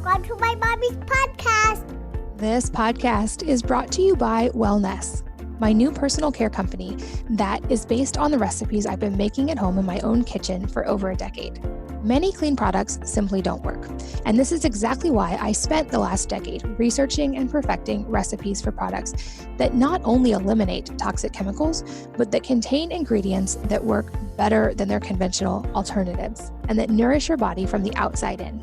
Welcome to my mommy's podcast. This podcast is brought to you by Wellness, my new personal care company that is based on the recipes I've been making at home in my own kitchen for over a decade. Many clean products simply don't work, and this is exactly why I spent the last decade researching and perfecting recipes for products that not only eliminate toxic chemicals, but that contain ingredients that work better than their conventional alternatives and that nourish your body from the outside in.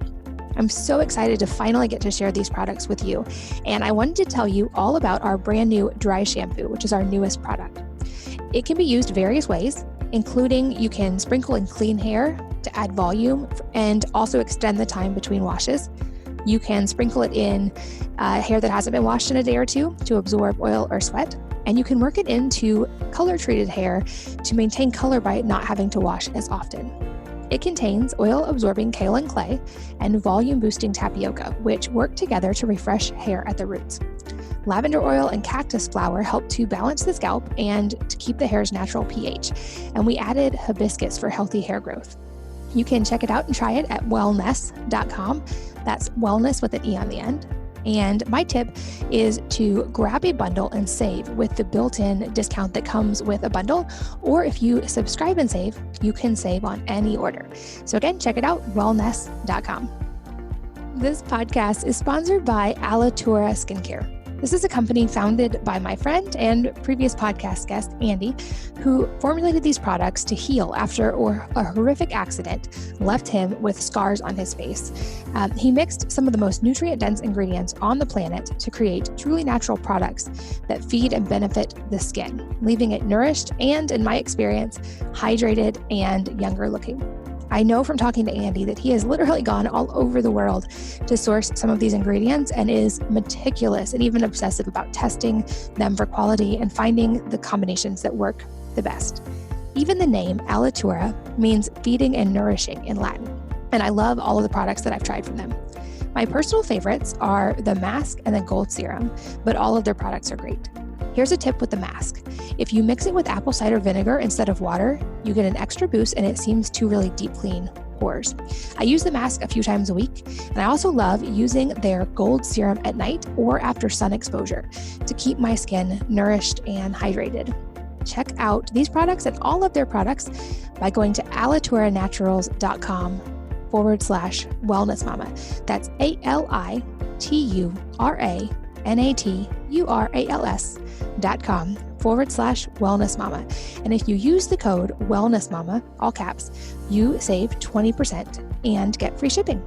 I'm so excited to finally get to share these products with you, and I wanted to tell you all about our brand new dry shampoo, which is our newest product. It can be used various ways, including you can sprinkle in clean hair to add volume and also extend the time between washes. You can sprinkle it in hair that hasn't been washed in a day or two to absorb oil or sweat, and you can work it into color-treated hair to maintain color by not having to wash as often. It contains oil-absorbing kaolin clay and volume-boosting tapioca, which work together to refresh hair at the roots. Lavender oil and cactus flower help to balance the scalp and to keep the hair's natural pH. And we added hibiscus for healthy hair growth. You can check it out and try it at wellness.com. That's wellness with an E on the end. And my tip is to grab a bundle and save with the built-in discount that comes with a bundle. Or if you subscribe and save, you can save on any order. So again, check it out, wellness.com. This podcast is sponsored by Alitura Skincare. This is a company founded by my friend and previous podcast guest, Andy, who formulated these products to heal after a horrific accident left him with scars on his face. He mixed some of the most nutrient-dense ingredients on the planet to create truly natural products that feed and benefit the skin, leaving it nourished and, in my experience, hydrated and younger looking. I know from talking to Andy that he has literally gone all over the world to source some of these ingredients and is meticulous and even obsessive about testing them for quality and finding the combinations that work the best. Even the name Alitura means feeding and nourishing in Latin, and I love all of the products that I've tried from them. My personal favorites are the mask and the gold serum, but all of their products are great. Here's a tip with the mask. If you mix it with apple cider vinegar instead of water, you get an extra boost and it seems to really deep clean pores. I use the mask a few times a week, and I also love using their gold serum at night or after sun exposure to keep my skin nourished and hydrated. Check out these products and all of their products by going to alituranaturals.com/wellnessmama. That's ALITURANATURALS.com/wellnessmama. And if you use the code wellnessmama, all caps, you save 20% and get free shipping.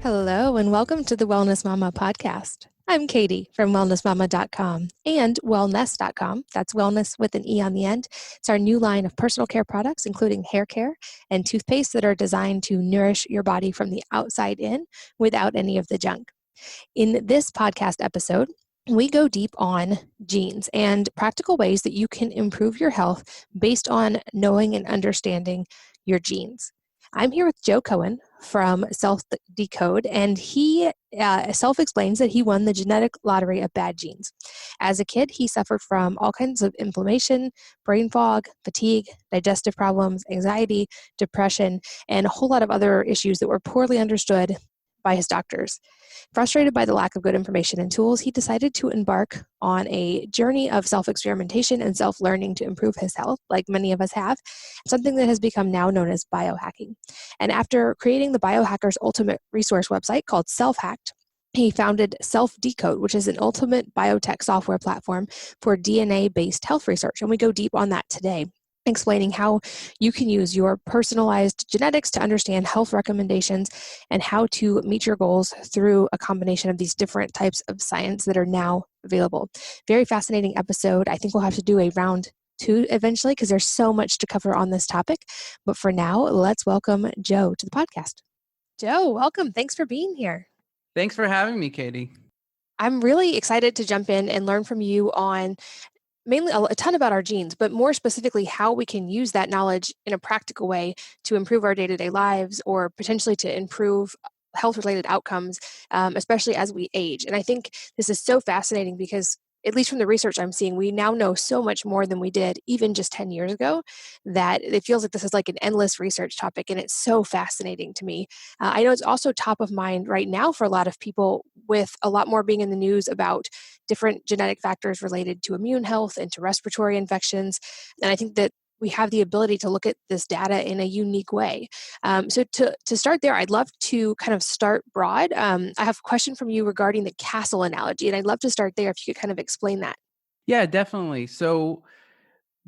Hello, and welcome to the Wellness Mama podcast. I'm Katie from wellnessmama.com and wellness.com. That's wellness with an E on the end. It's our new line of personal care products, including hair care and toothpaste that are designed to nourish your body from the outside in without any of the junk. In this podcast episode, we go deep on genes and practical ways that you can improve your health based on knowing and understanding your genes. I'm here with Joe Cohen from SelfDecode, and he self-explains that he won the genetic lottery of bad genes. As a kid, he suffered from all kinds of inflammation, brain fog, fatigue, digestive problems, anxiety, depression, and a whole lot of other issues that were poorly understood by his doctors. Frustrated by the lack of good information and tools, he decided to embark on a journey of self-experimentation and self-learning to improve his health, like many of us have, something that has become now known as biohacking. And after creating the biohacker's ultimate resource website called SelfHacked, he founded SelfDecode, which is an ultimate biotech software platform for DNA-based health research. And we go deep on that today, explaining how you can use your personalized genetics to understand health recommendations and how to meet your goals through a combination of these different types of science that are now available. Very fascinating episode. I think we'll have to do a round 2 eventually because there's so much to cover on this topic. But for now, let's welcome Joe to the podcast. Joe, welcome. Thanks for being here. Thanks for having me, Katie. I'm really excited to jump in and learn from you on mainly a ton about our genes, but more specifically how we can use that knowledge in a practical way to improve our day-to-day lives or potentially to improve health-related outcomes, especially as we age. And I think this is so fascinating because at least from the research I'm seeing, we now know so much more than we did even just 10 years ago that it feels like this is like an endless research topic, and it's so fascinating to me. I know it's also top of mind right now for a lot of people, with a lot more being in the news about different genetic factors related to immune health and to respiratory infections. And I think that we have the ability to look at this data in a unique way. So to start there, I'd love to kind of start broad. I have a question from you regarding the castle analogy, and I'd love to start there if you could kind of explain that. Yeah, definitely. So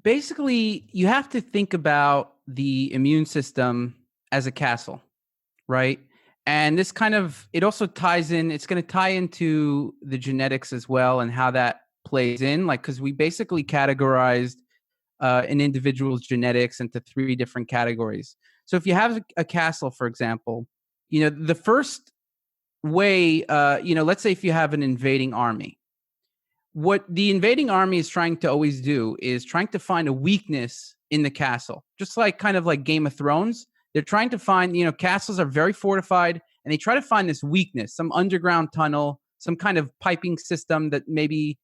basically, you have to think about the immune system as a castle, right? And this kind of, it also ties in, it's going to tie into the genetics as well and how that plays in. Like, because we basically categorized an individual's genetics into three different categories. So if you have a castle, for example, the first way, let's say if you have an invading army, what the invading army is trying to always do is trying to find a weakness in the castle, just like kind of like Game of Thrones. They're trying to find, castles are very fortified, and they try to find this weakness, some underground tunnel, some kind of piping system that maybe,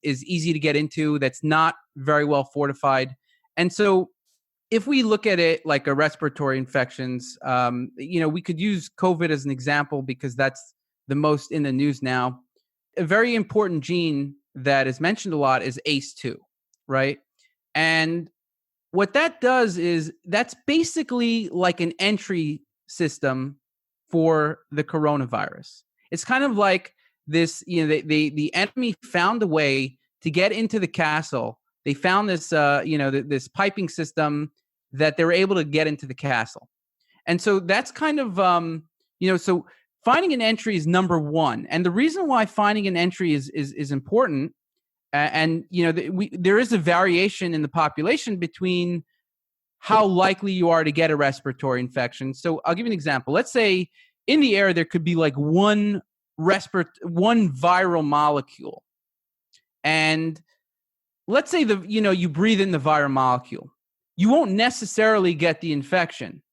is easy to get into, that's not very well fortified. And so if we look at it like a respiratory infections, we could use COVID as an example because that's the most in the news now. A very important gene that is mentioned a lot is ACE2, right? And what that does is that's basically like an entry system for the coronavirus. It's kind of like this, the enemy found a way to get into the castle. They found this, this piping system that they were able to get into the castle. And so that's kind of, so finding an entry is number one. And the reason why finding an entry is important, and there is a variation in the population between how likely you are to get a respiratory infection. So I'll give you an example. Let's say in the air there could be like one viral molecule, and let's say you breathe in the viral molecule, you won't necessarily get the infection,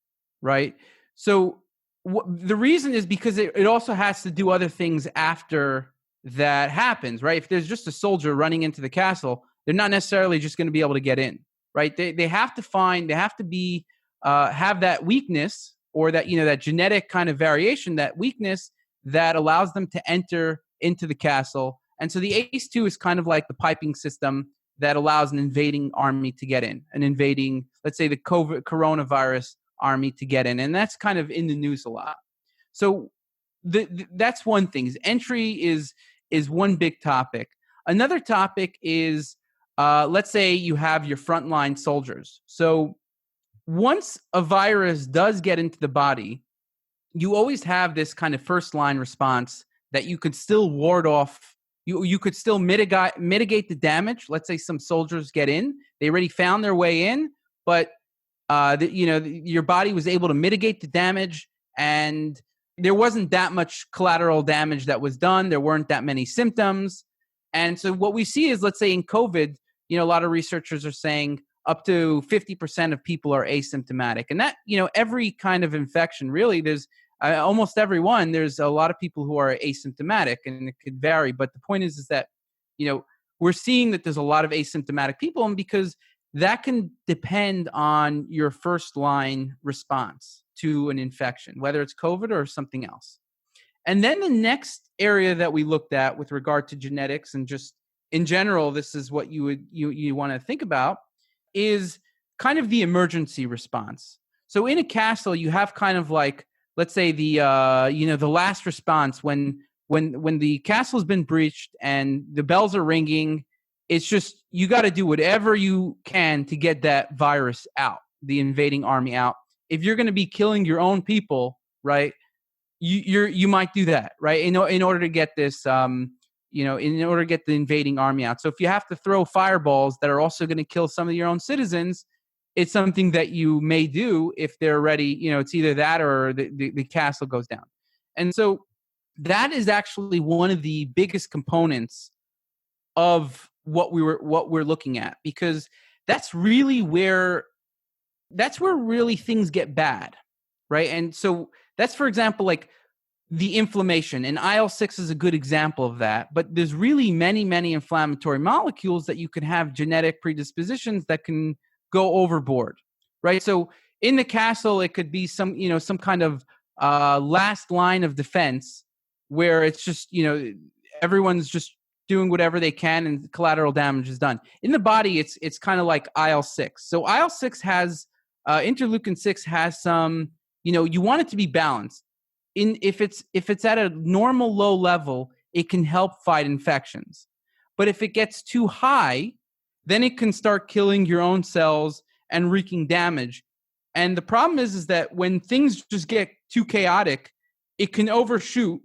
right? So the reason is because it also has to do other things after that happens, right? If there's just a soldier running into the castle, they're not necessarily just going to be able to get in, right? They have to be have that weakness, or that that genetic kind of variation, that weakness that allows them to enter into the castle. And so the ACE2 is kind of like the piping system that allows an invading army to get in, let's say the coronavirus army to get in. And that's kind of in the news a lot. So that's one thing. Entry is one big topic. Another topic is, let's say you have your frontline soldiers. So once a virus does get into the body, you always have this kind of first line response that you could still ward off. You could still mitigate the damage. Let's say some soldiers get in, they already found their way in, but your body was able to mitigate the damage, and there wasn't that much collateral damage that was done. There weren't that many symptoms. And so what we see is, let's say in COVID, a lot of researchers are saying up to 50% of people are asymptomatic. And that, every kind of infection, really, there's almost everyone, there's a lot of people who are asymptomatic, and it could vary. But the point is that, we're seeing that there's a lot of asymptomatic people, and because that can depend on your first line response to an infection, whether it's COVID or something else. And then the next area that we looked at with regard to genetics, and just in general, this is what you want to think about, is kind of the emergency response. So in a castle, you have kind of like, let's say the last response when the castle has been breached and the bells are ringing. It's just, you got to do whatever you can to get that virus out, the invading army out. If you're going to be killing your own people, right, you might do that, right? In order to get this, in order to get the invading army out. So if you have to throw fireballs that are also going to kill some of your own citizens, it's something that you may do if they're ready. It's either that or the castle goes down. And so that is actually one of the biggest components of what we're looking at, because that's really where really things get bad, right? And so that's, for example, like the inflammation. And IL-6 is a good example of that. But there's really many, many inflammatory molecules that you can have genetic predispositions that can go overboard, right? So in the castle, it could be some kind of last line of defense where it's just, everyone's just doing whatever they can and collateral damage is done. In the body, it's kind of like IL-6. So IL-6 has, interleukin-6 has some, you want it to be balanced. If it's at a normal low level, it can help fight infections. But if it gets too high, then it can start killing your own cells and wreaking damage. And the problem is that when things just get too chaotic, it can overshoot,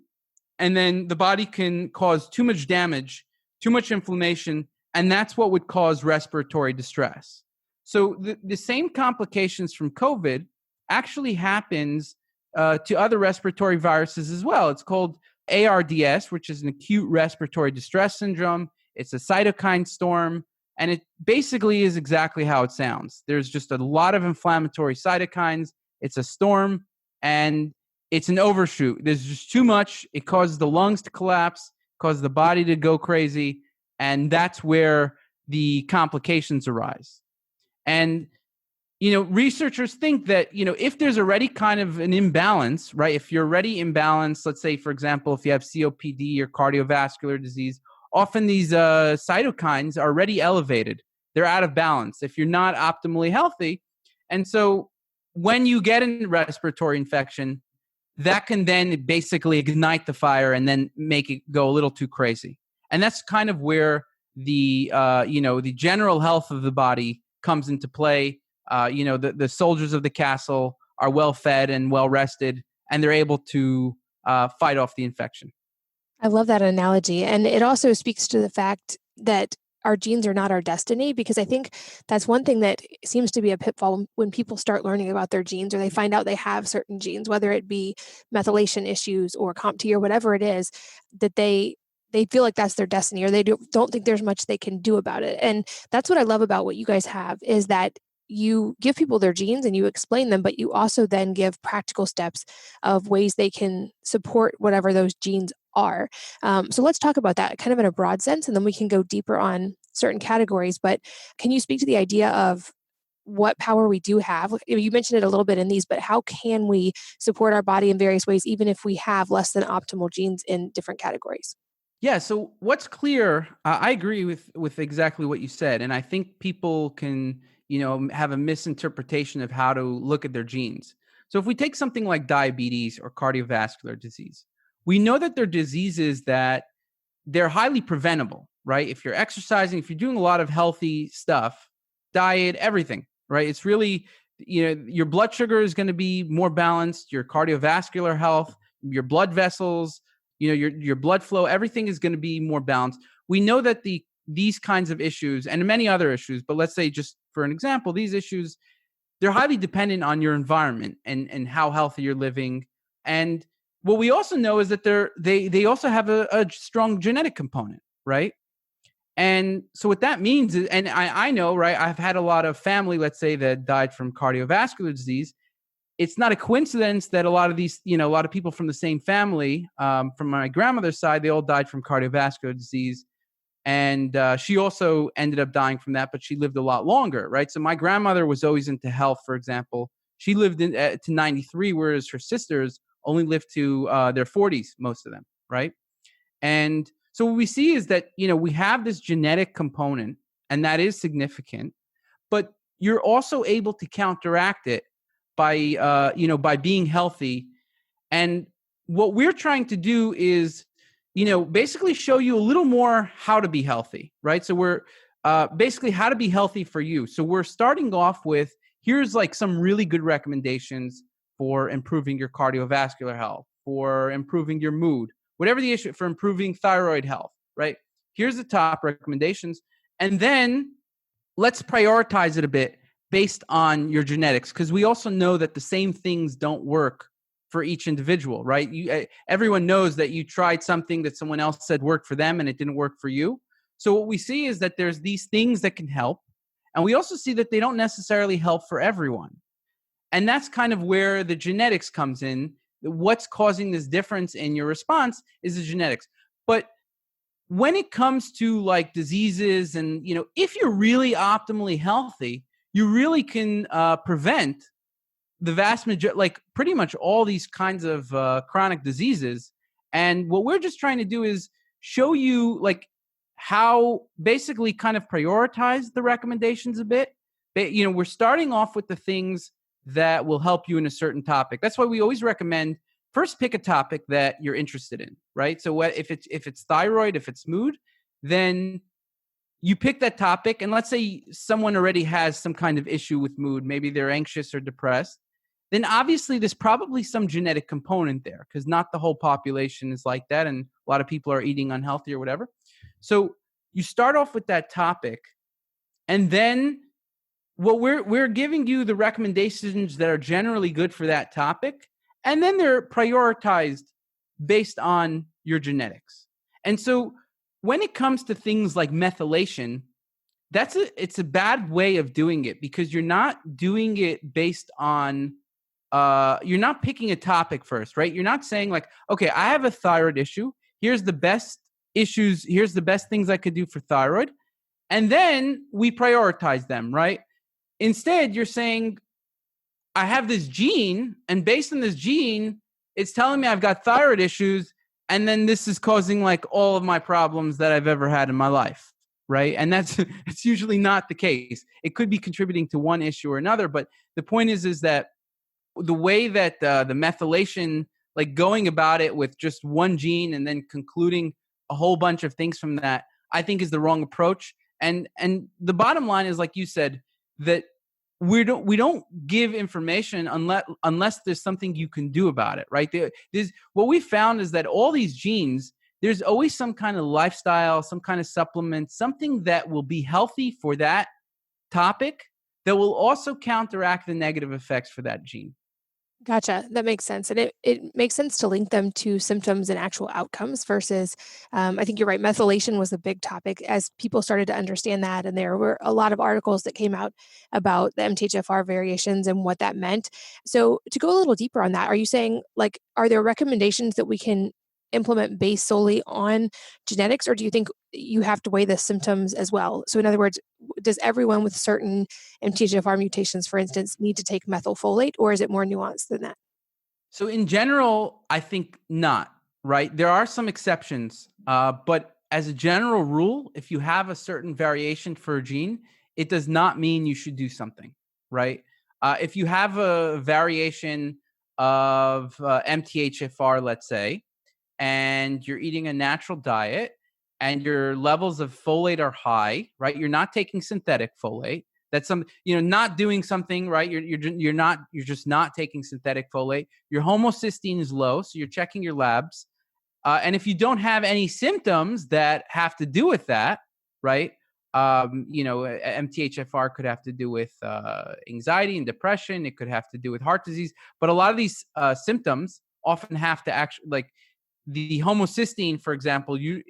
and then the body can cause too much damage, too much inflammation, and that's what would cause respiratory distress. So the same complications from COVID actually happens to other respiratory viruses as well. It's called ARDS, which is an acute respiratory distress syndrome. It's a cytokine storm, and it basically is exactly how it sounds. There's just a lot of inflammatory cytokines. It's a storm, and it's an overshoot. There's just too much. It causes the lungs to collapse, causes the body to go crazy, and that's where the complications arise. And researchers think that, if there's already kind of an imbalance, right? If you're already imbalanced, let's say, for example, if you have COPD or cardiovascular disease, often these cytokines are already elevated. They're out of balance if you're not optimally healthy. And so when you get a respiratory infection, that can then basically ignite the fire and then make it go a little too crazy. And that's kind of where the general health of the body comes into play. The soldiers of the castle are well fed and well rested, and they're able to fight off the infection. I love that analogy. And it also speaks to the fact that our genes are not our destiny, because I think that's one thing that seems to be a pitfall when people start learning about their genes, or they find out they have certain genes, whether it be methylation issues or COMT or whatever it is, that they feel like that's their destiny, or they don't think there's much they can do about it. And that's what I love about what you guys have, is that you give people their genes and you explain them, but you also then give practical steps of ways they can support whatever those genes are. So let's talk about that kind of in a broad sense, and then we can go deeper on certain categories. But can you speak to the idea of what power we do have? You mentioned it a little bit in these, but how can we support our body in various ways, even if we have less than optimal genes in different categories? Yeah. So what's clear, I agree with exactly what you said. And I think people can, have a misinterpretation of how to look at their genes. So if we take something like diabetes or cardiovascular disease, we know that they're diseases that they're highly preventable, right? If you're exercising, if you're doing a lot of healthy stuff, diet, everything, right? It's really, your blood sugar is going to be more balanced, your cardiovascular health, your blood vessels, your blood flow, everything is going to be more balanced. We know that these kinds of issues and many other issues, but let's say just for an example, these issues, they're highly dependent on your environment and how healthy you're living. And what we also know is that they also have a strong genetic component, right? And so what that means is, and I know, right, I've had a lot of family, let's say, that died from cardiovascular disease. It's not a coincidence that a lot of these, a lot of people from the same family, from my grandmother's side, they all died from cardiovascular disease. And she also ended up dying from that, but she lived a lot longer, right? So my grandmother was always into health, for example. She lived to 93, whereas her sisters only lived to their 40s, most of them, right? And so what we see is that, we have this genetic component, and that is significant, but you're also able to counteract it by being healthy. And what we're trying to do is, basically show you a little more how to be healthy, right? So we're basically how to be healthy for you. So we're starting off with, here's like some really good recommendations for improving your cardiovascular health, for improving your mood, whatever the issue, for improving thyroid health, right? Here's the top recommendations. And then let's prioritize it a bit based on your genetics, because we also know that the same things don't work for each individual, right? Everyone knows that you tried something that someone else said worked for them and it didn't work for you. So what we see is that there's these things that can help. And we also see that they don't necessarily help for everyone. And that's kind of where the genetics comes in, what's causing this difference in your response is the genetics. But when it comes to like diseases and, if you're really optimally healthy, you really can prevent the vast majority, like pretty much all these kinds of chronic diseases. And what we're just trying to do is show you like how basically kind of prioritize the recommendations a bit. But, we're starting off with the things that will help you in a certain topic. That's why we always recommend first pick a topic that you're interested in, right? So if it's thyroid, if it's mood, then you pick that topic. And let's say someone already has some kind of issue with mood, maybe they're anxious or depressed, then obviously there's probably some genetic component there because not the whole population is like that. And a lot of people are eating unhealthy or whatever. So you start off with that topic, and then we're giving you the recommendations that are generally good for that topic. And then they're prioritized based on your genetics. And so when it comes to things like methylation, it's a bad way of doing it because you're not doing it based on you're not picking a topic first, right? You're not saying like, okay, I have a thyroid issue. Here's the best issues. Here's the best things I could do for thyroid. And then we prioritize them, right? Instead, you're saying, I have this gene, and based on this gene, it's telling me I've got thyroid issues. And then this is causing like all of my problems that I've ever had in my life, right? And it's usually not the case. It could be contributing to one issue or another. But the point is that the way that the methylation, like going about it with just one gene and then concluding a whole bunch of things from that, I think is the wrong approach. And the bottom line is, like you said, that we don't give information unless there's something you can do about it, right? There's what we found is that all these genes, there's always some kind of lifestyle, some kind of supplement, something that will be healthy for that topic that will also counteract the negative effects for that gene. Gotcha. That makes sense. And it makes sense to link them to symptoms and actual outcomes versus, I think you're right, methylation was a big topic as people started to understand that. And there were a lot of articles that came out about the MTHFR variations and what that meant. So to go a little deeper on that, are you saying, like, are there recommendations that we can implement based solely on genetics, or do you think you have to weigh the symptoms as well? So in other words, does everyone with certain MTHFR mutations, for instance, need to take methylfolate, or is it more nuanced than that? So in general, I think not, right? There are some exceptions, but as a general rule, if you have a certain variation for a gene, it does not mean you should do something, right? If you have a variation of MTHFR, let's say, and you're eating a natural diet and your levels of folate are high, right? You're not taking synthetic folate. That's not doing something, right? You're just not taking synthetic folate. Your homocysteine is low, so you're checking your labs. And if you don't have any symptoms that have to do with that, right? MTHFR could have to do with anxiety and depression. It could have to do with heart disease. But a lot of these symptoms often have to actually, like, the homocysteine, for example, you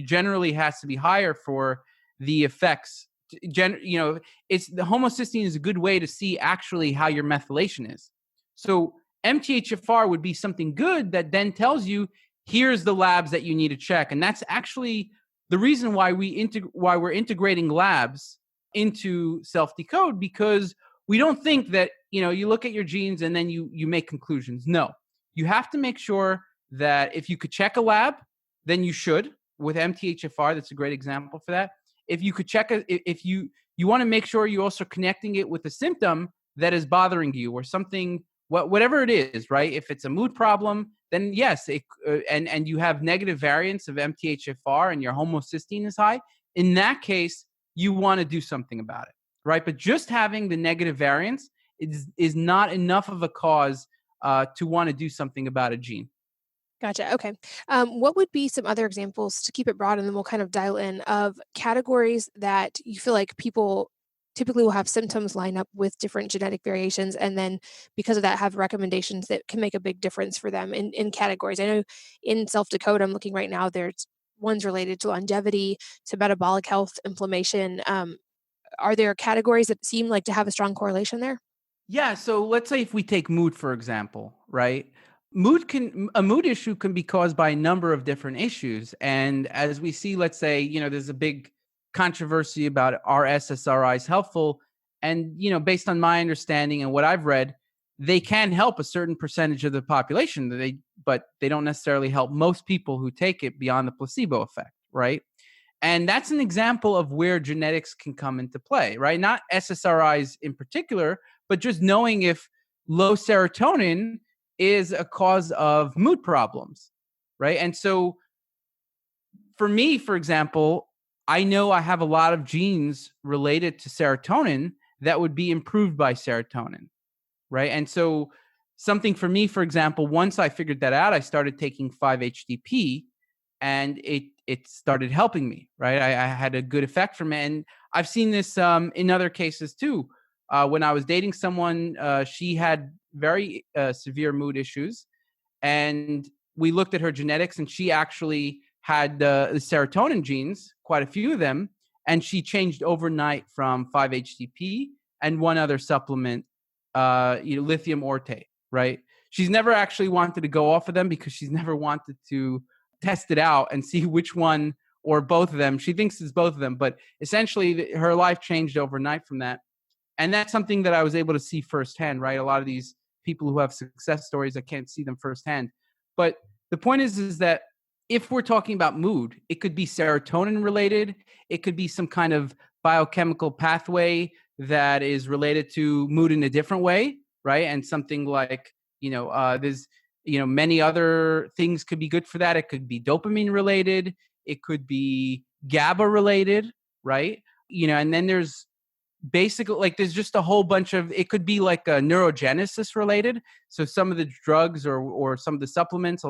generally has to be higher for the effects. It's the homocysteine is a good way to see actually how your methylation is. So MTHFR would be something good that then tells you here's the labs that you need to check, and that's actually the reason why we're integrating labs into SelfDecode, because we don't think that you look at your genes and then you make conclusions. No, you have to make sure that if you could check a lab, then you should. With MTHFR, that's a great example for that. If you could check, if you want to make sure you're also connecting it with a symptom that is bothering you or something, whatever it is, right? If it's a mood problem, then yes, and you have negative variants of MTHFR and your homocysteine is high. In that case, you want to do something about it, right? But just having the negative variants is not enough of a cause to want to do something about a gene. Gotcha. Okay. What would be some other examples to keep it broad, and then we'll kind of dial in of categories that you feel like people typically will have symptoms line up with different genetic variations, and then because of that, have recommendations that can make a big difference for them in categories. I know in SelfDecode, I'm looking right now, there's ones related to longevity, to metabolic health, inflammation. Are there categories that seem like to have a strong correlation there? Yeah. So let's say if we take mood, for example, right? a mood issue can be caused by a number of different issues. And as we see, let's say, there's a big controversy about are SSRIs helpful? And, based on my understanding and what I've read, they can help a certain percentage of the population, but they don't necessarily help most people who take it beyond the placebo effect, right? And that's an example of where genetics can come into play, right? Not SSRIs in particular, but just knowing if low serotonin is a cause of mood problems, right? And so for me, for example, I know I have a lot of genes related to serotonin that would be improved by serotonin, right? And so something for me, for example, once I figured that out, I started taking 5-HTP and it started helping me, right? I had a good effect from it. And I've seen this in other cases too. When I was dating someone, she had very severe mood issues. And we looked at her genetics, and she actually had the serotonin genes, quite a few of them. And she changed overnight from 5-HTP and one other supplement, lithium ortate, right? She's never actually wanted to go off of them because she's never wanted to test it out and see which one or both of them. She thinks it's both of them, but essentially her life changed overnight from that. And that's something that I was able to see firsthand, right? A lot of these people who have success stories, I can't see them firsthand. But the point is that if we're talking about mood, it could be serotonin related. It could be some kind of biochemical pathway that is related to mood in a different way, right? And something like, there's, many other things could be good for that. It could be dopamine related. It could be GABA related, right? And then there's basically like there's just a whole bunch of, it could be like a neurogenesis related. So some of the drugs or some of the supplements,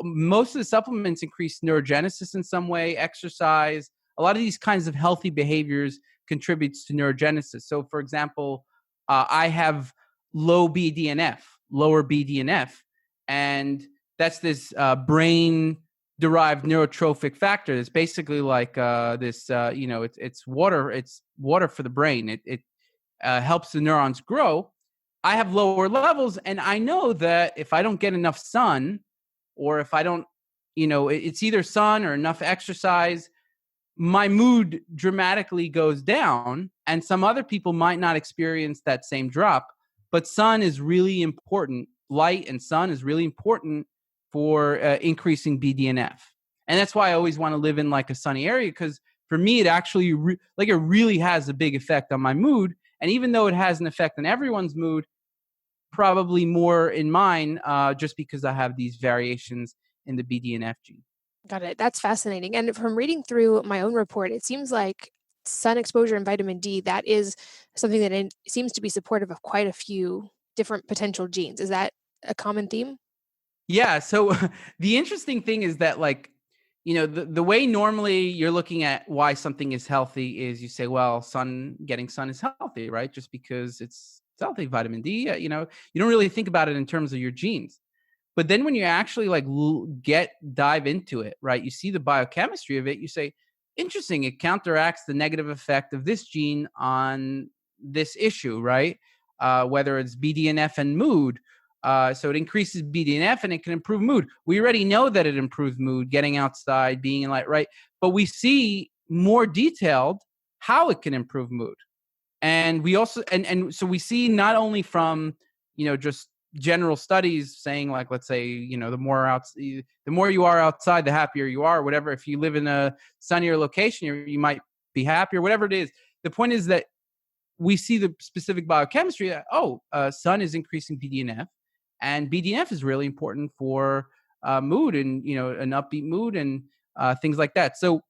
most of the supplements increase neurogenesis in some way. Exercise, a lot of these kinds of healthy behaviors contributes to neurogenesis. So for example, I have lower BDNF, and that's this brain derived neurotrophic factor. It's basically like it's water for the brain. It helps the neurons grow. I have lower levels, and I know that if I don't get enough sun, or if I don't, it's either sun or enough exercise, my mood dramatically goes down. And some other people might not experience that same drop, but sun is really important. Light and sun is really important for increasing BDNF. And that's why I always want to live in like a sunny area, because for me, it actually it really has a big effect on my mood. And even though it has an effect on everyone's mood, probably more in mine, just because I have these variations in the BDNF gene. Got it. That's fascinating. And from reading through my own report, it seems like sun exposure and vitamin D, that is something that seems to be supportive of quite a few different potential genes. Is that a common theme? Yeah. So the interesting thing is that, like, the way normally you're looking at why something is healthy is you say, well, getting sun is healthy, right? Just because it's healthy. Vitamin D, you don't really think about it in terms of your genes. But then when you actually like dive into it, right, you see the biochemistry of it, you say, interesting, it counteracts the negative effect of this gene on this issue, right? Whether it's BDNF and mood. So it increases BDNF and it can improve mood. We already know that it improves mood, getting outside, being in light, right? But we see more detailed how it can improve mood. And we also, and so we see not only from, just general studies saying, like, let's say, the more you are outside, the happier you are, whatever. If you live in a sunnier location, you might be happier, whatever it is. The point is that we see the specific biochemistry that, sun is increasing BDNF, and BDNF is really important for mood and, an upbeat mood and things like that. So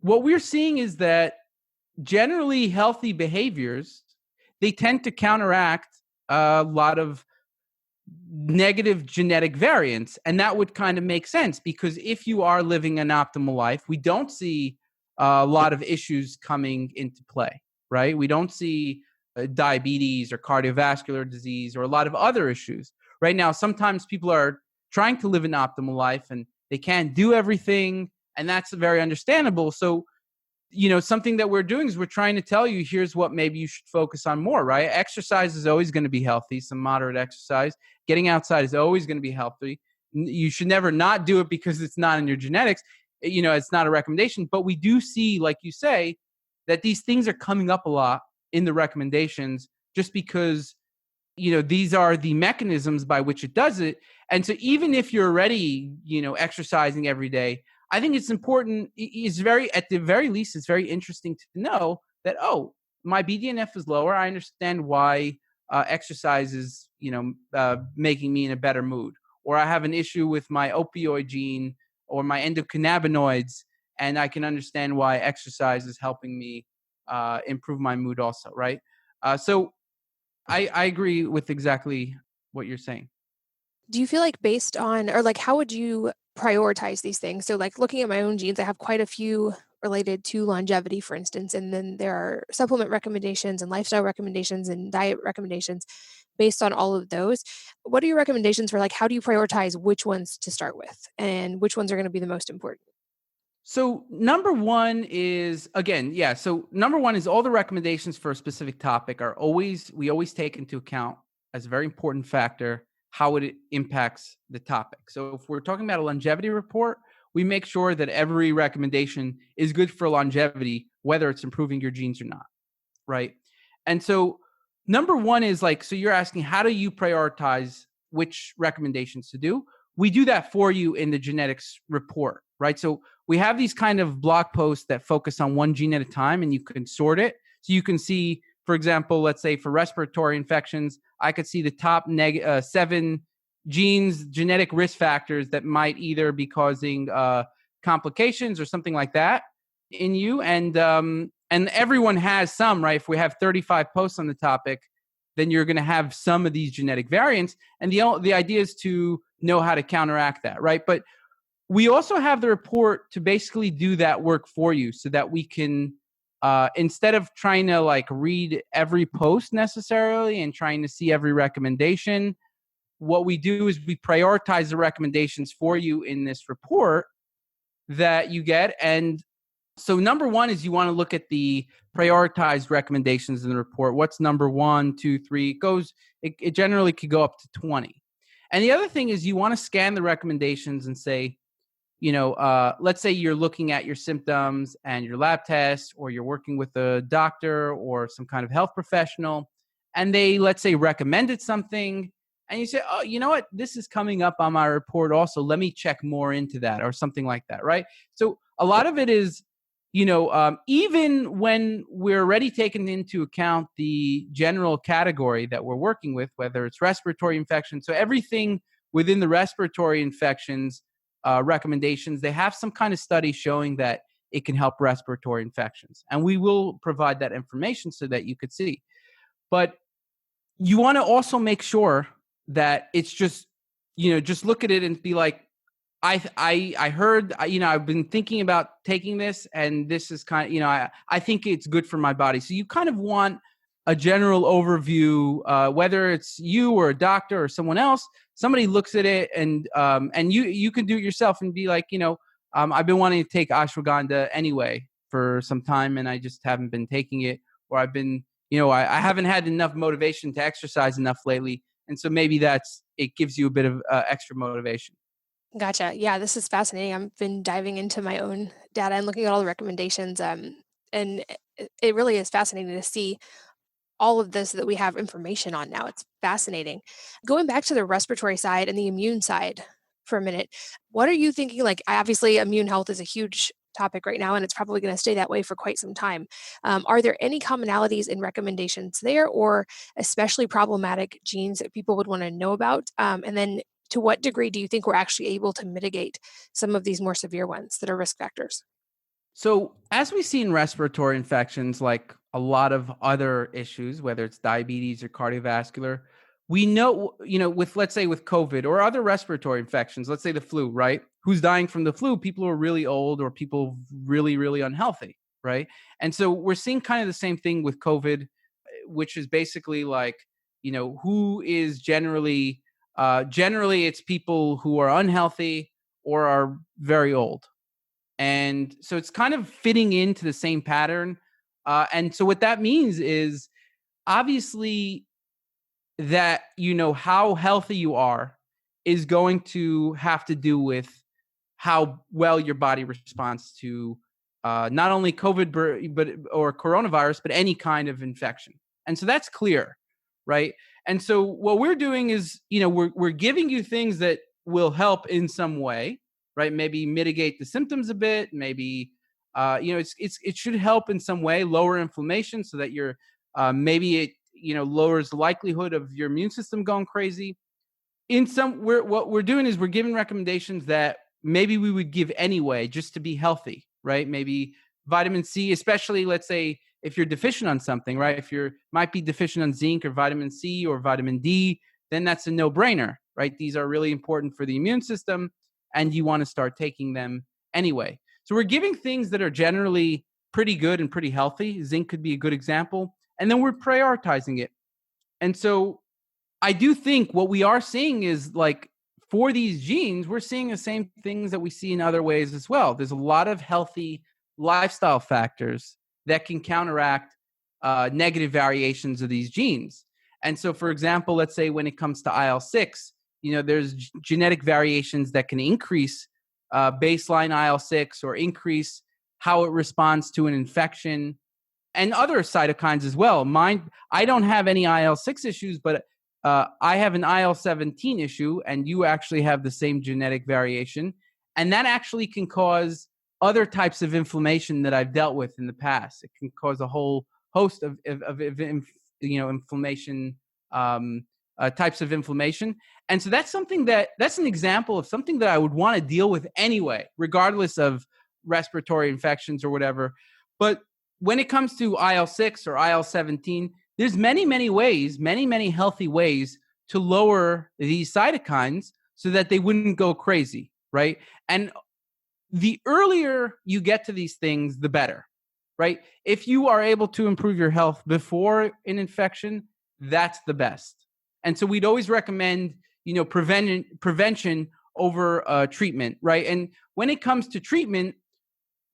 what we're seeing is that generally healthy behaviors, they tend to counteract a lot of negative genetic variants. And that would kind of make sense, because if you are living an optimal life, we don't see a lot of issues coming into play, right? We don't see diabetes or cardiovascular disease or a lot of other issues. Right now, sometimes people are trying to live an optimal life and they can't do everything. And that's very understandable. So something that we're doing is we're trying to tell you, here's what maybe you should focus on more, right? Exercise is always going to be healthy, some moderate exercise. Getting outside is always going to be healthy. You should never not do it because it's not in your genetics. It's not a recommendation, but we do see, like you say, that these things are coming up a lot in the recommendations just because these are the mechanisms by which it does it. And so even if you're already, exercising every day, I think it's important. At the very least, it's very interesting to know that, oh, my BDNF is lower. I understand why exercise is, making me in a better mood. Or I have an issue with my opioid gene or my endocannabinoids, and I can understand why exercise is helping me improve my mood also, right? So I agree with exactly what you're saying. Do you feel like based on, or like, how would you prioritize these things? So like looking at my own genes, I have quite a few related to longevity, for instance, and then there are supplement recommendations and lifestyle recommendations and diet recommendations based on all of those. What are your recommendations for like, how do you prioritize which ones to start with and which ones are going to be the most important? So number one is, again, yeah. So number one is all the recommendations for a specific topic we always take into account as a very important factor how it impacts the topic. So if we're talking about a longevity report, we make sure that every recommendation is good for longevity, whether it's improving your genes or not, right? And so number one is like, so you're asking, how do you prioritize which recommendations to do? We do that for you in the genetics report, right? So we have these kind of blog posts that focus on one gene at a time, and you can sort it. So you can see, for example, let's say for respiratory infections, I could see the top 7 genes, genetic risk factors that might either be causing complications or something like that in you. And everyone has some, right? If we have 35 posts on the topic, then you're going to have some of these genetic variants. And the idea is to know how to counteract that, right? But we also have the report to basically do that work for you so that we can, instead of trying to like read every post necessarily and trying to see every recommendation, what we do is we prioritize the recommendations for you in this report that you get. And so number one is you want to look at the prioritized recommendations in the report. What's number 1, 2, 3? It generally could go up to 20. And the other thing is you want to scan the recommendations and say, let's say you're looking at your symptoms and your lab tests, or you're working with a doctor or some kind of health professional, and they, let's say, recommended something, and you say, oh, you know what? This is coming up on my report also. Let me check more into that, or something like that, right? So a lot of it is, even when we're already taking into account the general category that we're working with, whether it's respiratory infections, so everything within the respiratory infections recommendations, they have some kind of study showing that it can help respiratory infections. And we will provide that information so that you could see. But you want to also make sure that it's just, just look at it and be like, I heard, I've been thinking about taking this, and this is kind of, I think it's good for my body. So you kind of want a general overview, whether it's you or a doctor or someone else, somebody looks at it, and you can do it yourself and be like, I've been wanting to take ashwagandha anyway for some time, and I just haven't been taking it, or I've been, I haven't had enough motivation to exercise enough lately. And so maybe it gives you a bit of extra motivation. Gotcha. Yeah, this is fascinating. I've been diving into my own data and looking at all the recommendations. And it really is fascinating to see all of this that we have information on now. It's fascinating. Going back to the respiratory side and the immune side for a minute, what are you thinking? Like, obviously, immune health is a huge topic right now, and it's probably going to stay that way for quite some time. Are there any commonalities in recommendations there, or especially problematic genes that people would want to know about? And then to what degree do you think we're actually able to mitigate some of these more severe ones that are risk factors? So, as we see in respiratory infections, like a lot of other issues, whether it's diabetes or cardiovascular, we know, with, let's say, with COVID or other respiratory infections, let's say the flu, right? Who's dying from the flu? People who are really old or people really, really unhealthy, right? And so we're seeing kind of the same thing with COVID, which is basically like, who is generally it's people who are unhealthy or are very old. And so it's kind of fitting into the same pattern. And so what that means is obviously that, how healthy you are is going to have to do with how well your body responds to not only COVID, or coronavirus, but any kind of infection. And so that's clear, right? And so what we're doing is, we're giving you things that will help in some way, right? Maybe mitigate the symptoms a bit. Maybe, it should help in some way, lower inflammation, so that you're maybe it lowers the likelihood of your immune system going crazy. What we're doing is we're giving recommendations that maybe we would give anyway just to be healthy, right? Maybe vitamin C, especially let's say if you're deficient on something, right? If you might be deficient on zinc or vitamin C or vitamin D, then that's a no-brainer, right? These are really important for the immune system and you want to start taking them anyway. So we're giving things that are generally pretty good and pretty healthy. Zinc could be a good example. And then we're prioritizing it. And so I do think what we are seeing is like for these genes, we're seeing the same things that we see in other ways as well. There's a lot of healthy lifestyle factors that can counteract negative variations of these genes. And so, for example, let's say when it comes to IL-6, there's genetic variations that can increase baseline IL-6 or increase how it responds to an infection and other cytokines as well. I don't have any IL-6 issues, but I have an IL-17 issue, and you actually have the same genetic variation. And that actually can cause other types of inflammation that I've dealt with in the past. It can cause a whole host of inflammation, types of inflammation. And so that's an example of something that I would want to deal with anyway, regardless of respiratory infections or whatever. But when it comes to IL-6 or IL-17, there's many ways, many healthy ways to lower these cytokines so that they wouldn't go crazy, right? And the earlier you get to these things, the better, right? If you are able to improve your health before an infection, that's the best. And so we'd always recommend, prevention over treatment, right? And when it comes to treatment,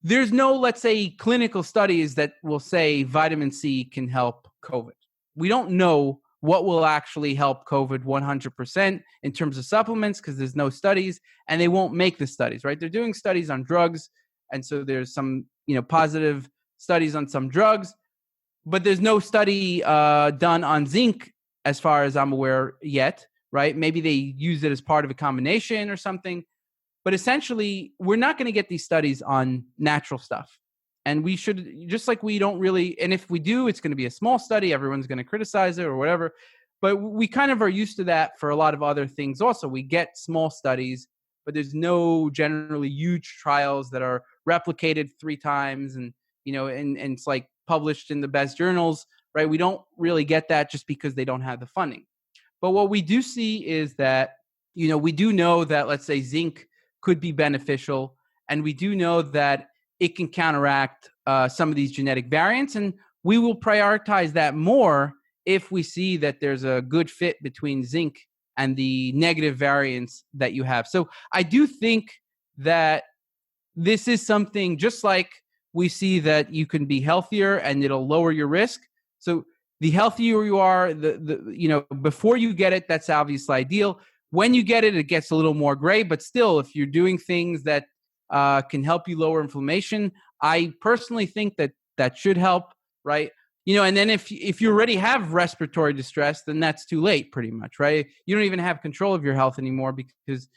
there's no, let's say, clinical studies that will say vitamin C can help COVID. We don't know what will actually help COVID 100% in terms of supplements because there's no studies and they won't make the studies, right? They're doing studies on drugs. And so there's some, positive studies on some drugs, but there's no study done on zinc as far as I'm aware yet, right? Maybe they use it as part of a combination or something. But essentially, we're not going to get these studies on natural stuff. And we should, just like we don't really, and if we do, it's going to be a small study. Everyone's going to criticize it or whatever. But we kind of are used to that for a lot of other things also. We get small studies, but there's no generally huge trials that are replicated 3 times and, and it's like published in the best journals, right? We don't really get that just because they don't have the funding. But what we do see is that, we do know that, let's say, zinc could be beneficial. And we do know that it can counteract some of these genetic variants. And we will prioritize that more if we see that there's a good fit between zinc and the negative variants that you have. So I do think that this is something just like we see that you can be healthier and it'll lower your risk. So the healthier you are, before you get it, that's obviously ideal. When you get it, it gets a little more gray, but still, if you're doing things that can help you lower inflammation, I personally think that should help, right? And then if you already have respiratory distress, then that's too late pretty much, right? You don't even have control of your health anymore because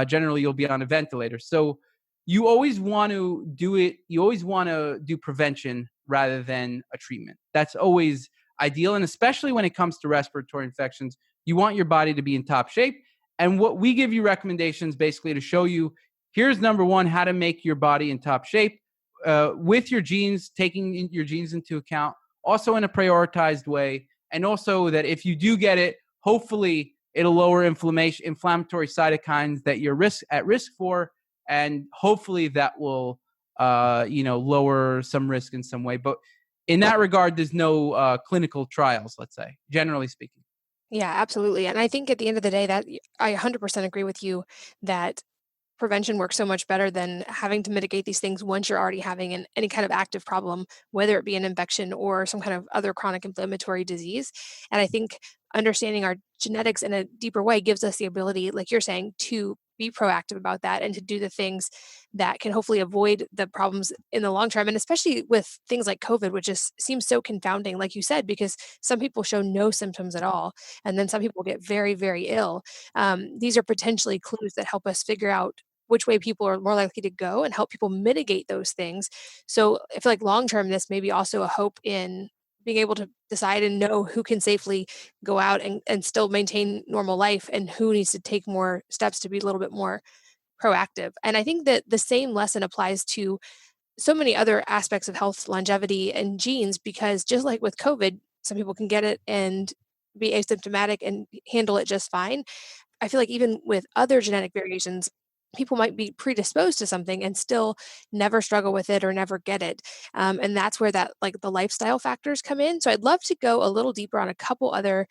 generally you'll be on a ventilator. So you always want to do it. You always want to do prevention rather than a treatment. That's always ideal. And especially when it comes to respiratory infections, you want your body to be in top shape. And what we give you recommendations basically to show you, here's number one, how to make your body in top shape with your genes, taking your genes into account, also in a prioritized way. And also that if you do get it, hopefully it'll lower inflammatory cytokines that you're at risk for. And hopefully that will, lower some risk in some way. But in that regard, there's no clinical trials, let's say, generally speaking. Yeah, absolutely. And I think at the end of the day that I 100% agree with you that prevention works so much better than having to mitigate these things once you're already having any kind of active problem, whether it be an infection or some kind of other chronic inflammatory disease. And I think understanding our genetics in a deeper way gives us the ability, like you're saying, to be proactive about that and to do the things that can hopefully avoid the problems in the long term. And especially with things like COVID, which just seems so confounding, like you said, because some people show no symptoms at all. And then some people get very, very ill. These are potentially clues that help us figure out which way people are more likely to go and help people mitigate those things. So I feel like long term, this may be also a hope in being able to decide and know who can safely go out and still maintain normal life and who needs to take more steps to be a little bit more proactive. And I think that the same lesson applies to so many other aspects of health, longevity, and genes, because just like with COVID, some people can get it and be asymptomatic and handle it just fine. I feel like even with other genetic variations, people might be predisposed to something and still never struggle with it or never get it. And that's where that like the lifestyle factors come in. So I'd love to go a little deeper on a couple other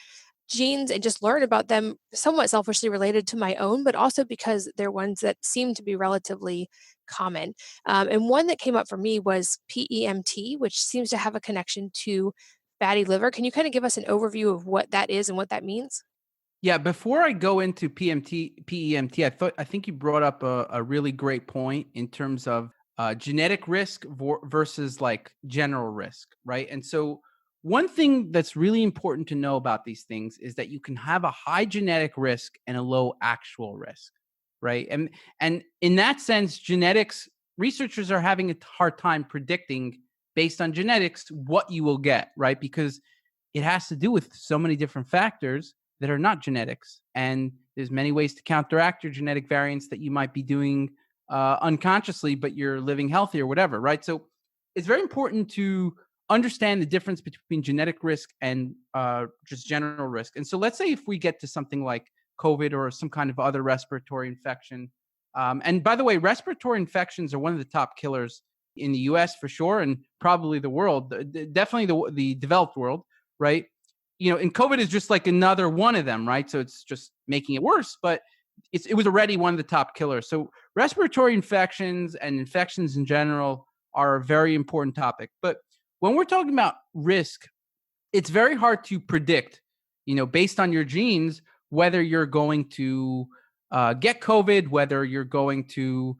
genes and just learn about them somewhat selfishly related to my own, but also because they're ones that seem to be relatively common. And one that came up for me was PEMT, which seems to have a connection to fatty liver. Can you kind of give us an overview of what that is and what that means? Yeah, before I go into PEMT, I think you brought up a really great point in terms of genetic risk versus like general risk, right? And so one thing that's really important to know about these things is that you can have a high genetic risk and a low actual risk, right? And in that sense, genetics researchers are having a hard time predicting based on genetics what you will get, right? Because it has to do with so many different factors that are not genetics. And there's many ways to counteract your genetic variants that you might be doing unconsciously, but you're living healthy or whatever, right? So it's very important to understand the difference between genetic risk and just general risk. And so let's say if we get to something like COVID or some kind of other respiratory infection. And by the way, respiratory infections are one of the top killers in the US for sure, and probably the world, definitely the developed world, right? And COVID is just like another one of them, right? So it's just making it worse, but it was already one of the top killers. So respiratory infections and infections in general are a very important topic. But when we're talking about risk, it's very hard to predict, based on your genes, whether you're going to get COVID, whether you're going to,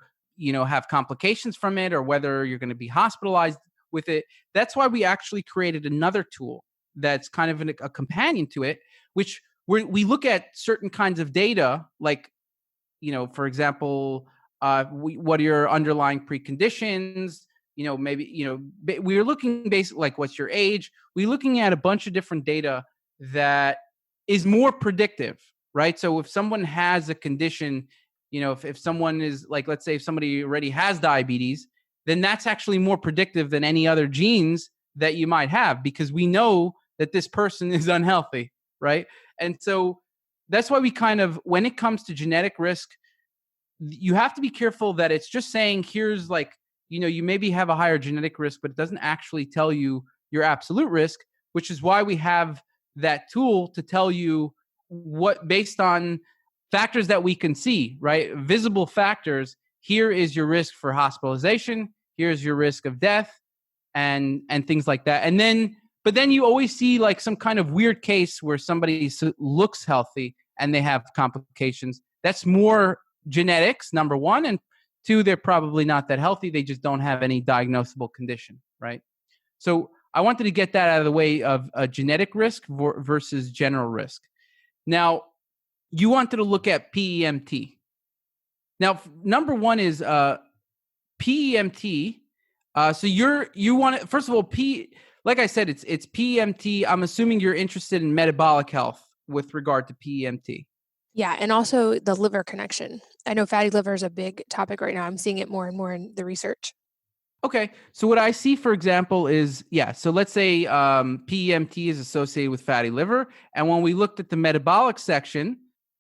have complications from it, or whether you're going to be hospitalized with it. That's why we actually created another tool that's kind of a companion to it, which we look at certain kinds of data, like, for example, what are your underlying preconditions? Maybe, we're looking basically like what's your age. We're looking at a bunch of different data that is more predictive, right? So if someone has a condition, if someone is like, let's say if somebody already has diabetes, then that's actually more predictive than any other genes that you might have, because we know that this person is unhealthy, right? And so that's why we kind of, when it comes to genetic risk, you have to be careful that it's just saying, here's like, you maybe have a higher genetic risk, but it doesn't actually tell you your absolute risk, which is why we have that tool to tell you what, based on factors that we can see, right? Visible factors. Here is your risk for hospitalization. Here's your risk of death and things like that. But then you always see like some kind of weird case where somebody looks healthy and they have complications. That's more genetics, number one. And two, they're probably not that healthy. They just don't have any diagnosable condition, right? So I wanted to get that out of the way of a genetic risk versus general risk. Now, you wanted to look at PEMT. Now, number one is PEMT. So you want to, first of all, like I said, it's PEMT. I'm assuming you're interested in metabolic health with regard to PEMT. Yeah, and also the liver connection. I know fatty liver is a big topic right now. I'm seeing it more and more in the research. Okay, so what I see, for example, is, so let's say PEMT is associated with fatty liver. And when we looked at the metabolic section,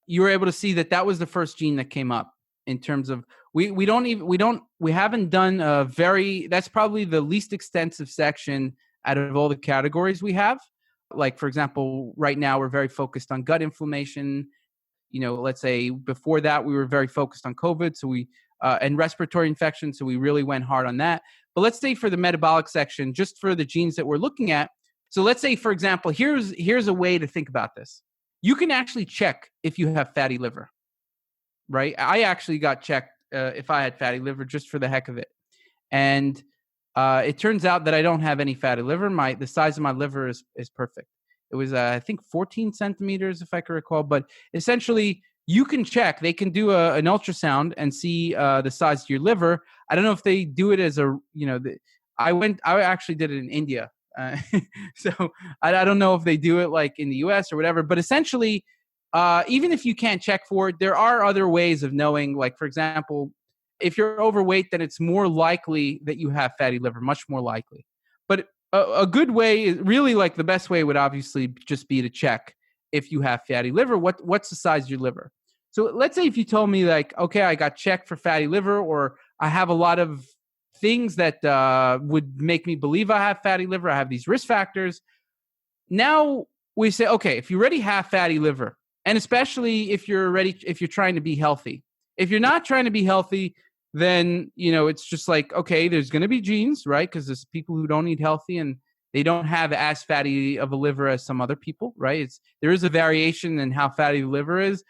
you were able to see that was the first gene that came up in terms of, we haven't done that's probably the least extensive section out of all the categories we have. Like, for example, right now we're very focused on gut inflammation. let's say before that, we were very focused on COVID. So and respiratory infections. So we really went hard on that. But let's say for the metabolic section, just for the genes that we're looking at. So let's say, for example, here's a way to think about this. You can actually check if you have fatty liver, right? I actually got checked if I had fatty liver just for the heck of it. And it turns out that I don't have any fatty liver. The size of my liver is perfect. It was, I think, 14 centimeters, if I can recall. But essentially, you can check. They can do an ultrasound and see the size of your liver. I don't know if they do it as I actually did it in India. So I don't know if they do it like in the US or whatever. But essentially, even if you can't check for it, there are other ways of knowing. Like, for example, if you're overweight, then it's more likely that you have fatty liver, much more likely. But a good way, is really like the best way would obviously just be to check if you have fatty liver. What's the size of your liver? So let's say if you told me like, okay, I got checked for fatty liver, or I have a lot of things that would make me believe I have fatty liver, I have these risk factors. Now we say, okay, if you already have fatty liver, and especially if you're trying to be healthy. If you're not trying to be healthy, then, it's just like, okay, there's going to be genes, right? Because there's people who don't eat healthy and they don't have as fatty of a liver as some other people, right? There is a variation in how fatty the liver is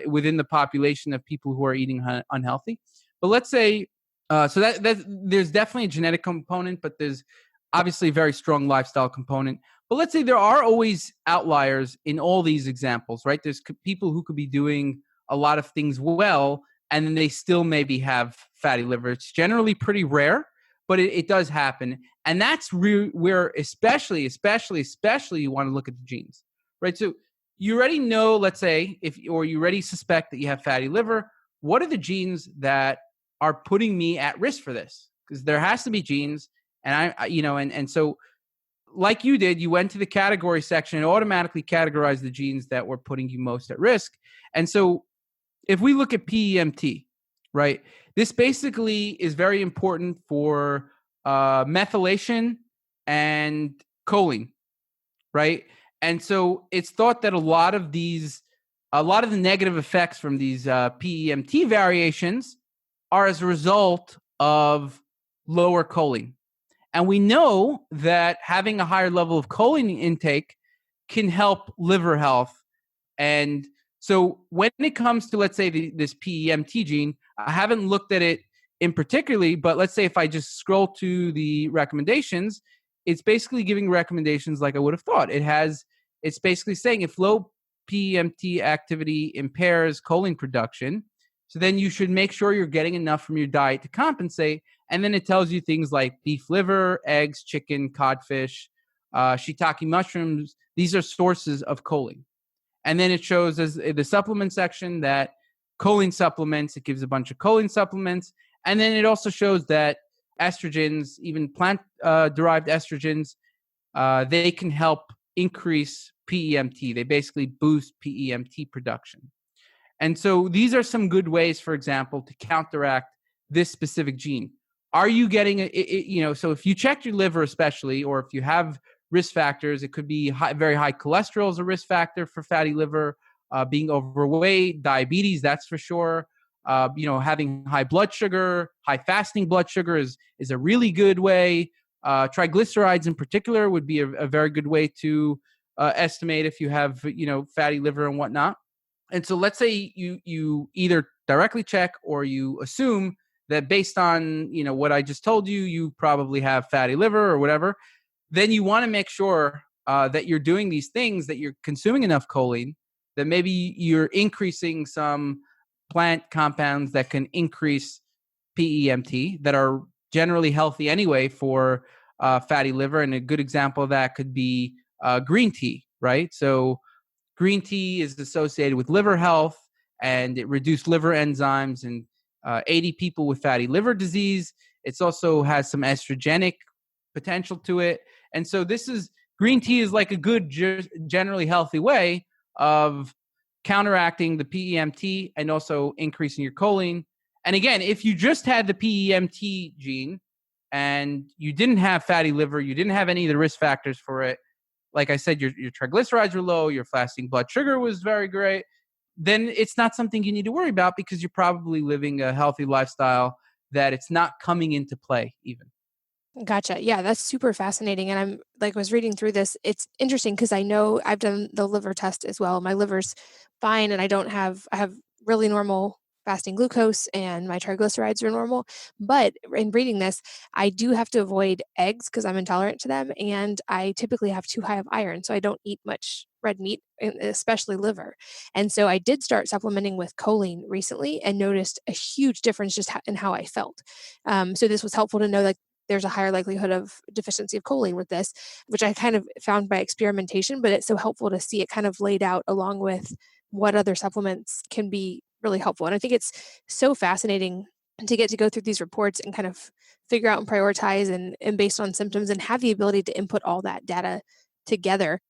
within the population of people who are eating unhealthy. But let's say, so that there's definitely a genetic component, but there's obviously a very strong lifestyle component. But let's say there are always outliers in all these examples, right? There's people who could be doing a lot of things well, and then they still maybe have fatty liver. It's generally pretty rare, but it does happen. And that's where especially you want to look at the genes, right? So you already know, let's say, or you already suspect that you have fatty liver. What are the genes that are putting me at risk for this? Because there has to be genes. And and so like you did, you went to the category section and automatically categorized the genes that were putting you most at risk. And so if we look at PEMT, right, this basically is very important for methylation and choline, right? And so it's thought that a lot of the negative effects from these PEMT variations are as a result of lower choline. And we know that having a higher level of choline intake can help liver health. And so when it comes to, let's say, this PEMT gene, I haven't looked at it in particularly, but let's say if I just scroll to the recommendations, it's basically giving recommendations like I would have thought. It's basically saying if low PEMT activity impairs choline production, so then you should make sure you're getting enough from your diet to compensate. And then it tells you things like beef liver, eggs, chicken, codfish, shiitake mushrooms. These are sources of choline. And then it shows as the supplement section that choline supplements, it gives a bunch of choline supplements. And then it also shows that estrogens, even plant-derived estrogens, they can help increase PEMT. They basically boost PEMT production. And so these are some good ways, for example, to counteract this specific gene. Are you getting so if you check your liver especially, or if you have risk factors, it could be very high cholesterol is a risk factor for fatty liver, being overweight, diabetes, that's for sure. Having high blood sugar, high fasting blood sugar is a really good way. Triglycerides in particular would be a very good way to estimate if you have, fatty liver and whatnot. And so let's say you either directly check or you assume that based on, what I just told you, you probably have fatty liver or whatever. Then you want to make sure that you're doing these things, that you're consuming enough choline, that maybe you're increasing some plant compounds that can increase PEMT that are generally healthy anyway for fatty liver. And a good example of that could be green tea, right? So green tea is associated with liver health, and it reduced liver enzymes in 80 people with fatty liver disease. It also has some estrogenic potential to it. And so green tea is like a good, generally healthy way of counteracting the PEMT and also increasing your choline. And again, if you just had the PEMT gene and you didn't have fatty liver, you didn't have any of the risk factors for it, like I said, your triglycerides were low, your fasting blood sugar was very great, then it's not something you need to worry about because you're probably living a healthy lifestyle that it's not coming into play even. Gotcha. Yeah, that's super fascinating. And I'm like, was reading through this. It's interesting because I know I've done the liver test as well. My liver's fine, and I have really normal fasting glucose, and my triglycerides are normal. But in reading this, I do have to avoid eggs because I'm intolerant to them. And I typically have too high of iron. So I don't eat much red meat, especially liver. And so I did start supplementing with choline recently and noticed a huge difference just in how I felt. So this was helpful to know, like, there's a higher likelihood of deficiency of choline with this, which I kind of found by experimentation, but it's so helpful to see it kind of laid out along with what other supplements can be really helpful. And I think it's so fascinating to get to go through these reports and kind of figure out and prioritize and based on symptoms and have the ability to input all that data together.